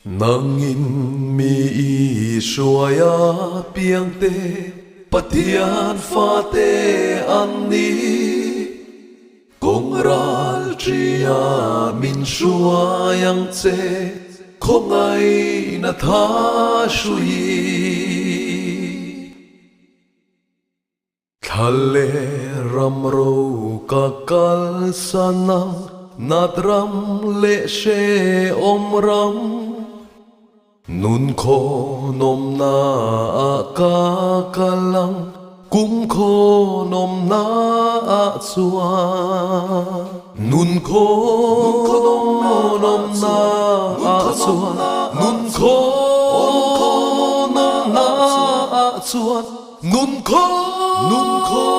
nang in mi i shuaya piang te pathian fa te an ni kong ral tria min shuayang che khong ai na tha shui khale ramro ka kal sanang nadram le she omram nun kho nom na a ka kalang kum kho nom na a chua nun kho nom na a chua nun kho nom na a chua nun kho